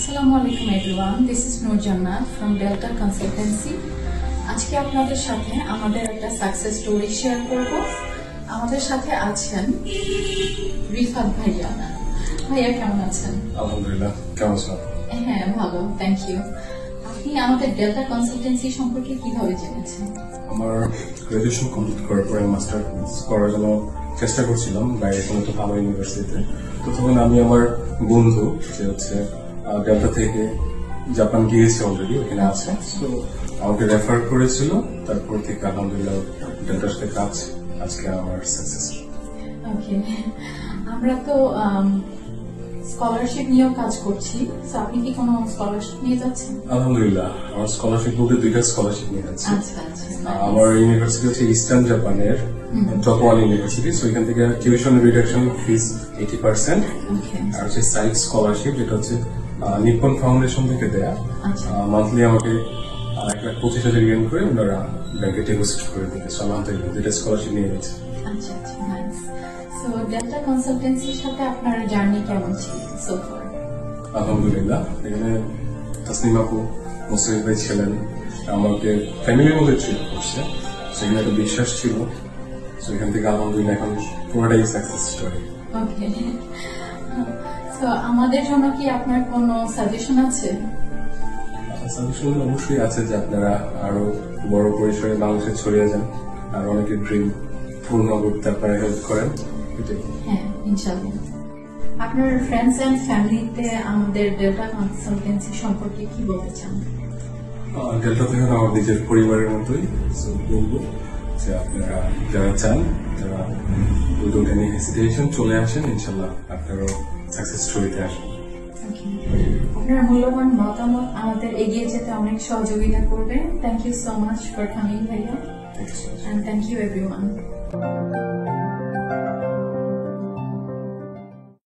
Assalamualaikum everyone, this is Noor Jannat from Delta Consultancy. আজকে আপনাদের সাথে আমাদের একটা সাকসেস স্টোরি শেয়ার করব। আমাদের সাথে আছেন রিফাত ভাইয়া। ভাইয়া কেমন আছেন? আলহামদুলিল্লাহ, কেমন আছেন? হ্যাঁ ভালো, থ্যাংক ইউ। আপনি আমাদের ডেল্টা কনসালটেন্সি সম্পর্কে কিভাবে জেনেছেন? আমার গ্রাজুয়েশন কমপ্লিট করার পরে মাস্টার্স করার জন্য চেষ্টা করছিলাম বাইরে কোনো তো ভালো ইউনিভার্সিটিতে। তো তখন আমি আমার বন্ধু যে হচ্ছে ডেল্টা থেকে জাপান গিয়েছে অলরেডি, ওখানে আছে, তো আমাকে রেফার করেছিল। তারপর থেকে আলহামদুলিল্লাহ ডেল্টার সাথে কাজ আজকে আমার সাকসেস। ওকে, আমরা তো স্কলারশিপ নিয়েও কাজ করছি, তো আপনি কি কোনো স্কলারশিপ নিয়ে যাচ্ছেন? আলহামদুলিল্লাহ, আমার স্কলারশিপ বলতে দুইটা স্কলারশিপ নিয়ে যাচ্ছি। আচ্ছা আচ্ছা, আমার ইউনিভার্সিটি হচ্ছে ইস্টার্ন জাপানের টপওয়ান ইউনিভার্সিটি, সো এখান থেকে টিউশন রিডাকশন ফিস 80%, ওকে আর হচ্ছে সাইড স্কলারশিপ যেটা হচ্ছে নিপ্পন ফাউন্ডেশন থেকে দেয়া। আচ্ছা মান্থলি আমাকে 1,25,000 ইয়েন করে ওনারা ব্যাংকে ডিপোজিট করে দিতে। আলহামদুলিল্লাহ দুইটা স্কলারশিপ নিয়ে গেছে। আচ্ছা আচ্ছা, নাইস। সো ডেল্টা কনসালটেন্সির সাথে আপনার জার্নি কেমন ছিল সো ফার? আলহামদুলিল্লাহ, এখানে তাসনিম আপু, মুসলিম ভাই ছিলেন, আমাকে ফ্যামিলির মধ্যে ট্রিট করছে, সেখানে একটা বিশ্বাস ছিল। এখান থেকে আলহামদুলিল্লাহ এখন পুরোটাই সাকসেস স্টোরি। ওকে, সো আমাদের জন্য কি আপনার কোনো সাজেশন আছে? সাজেশন অবশ্যই আছে যে আপনারা আরো বড় পরিসরে বাংলাদেশে ছড়িয়ে যান, আর অনেকের ড্রিম পূর্ণ করতে আপনারা হেল্প করেন। হ্যাঁ, ইনশাআল্লাহ। আপনার ফ্রেন্ডস এন্ড ফ্যামিলিতে আমাদের ডেল্টা কনসালটেন্সি সম্পর্কে কি বলতে চান? ডেল্টা থেকে আমার নিজের পরিবারের মতোই বলবো যে আপনারা যারা চান, যারা উইদাউট এনি হেসিটেশন চলে আসেন, ইনশাল্লাহ আপনারাও সাকসেস স্টোরিতে আসবেন। আপনার মূল্যবান মতামত আমাদের এগিয়ে যেতে অনেক সহযোগিতা করবে। Thank you so much for coming ভাইয়া, thank you so much. and thank you everyone.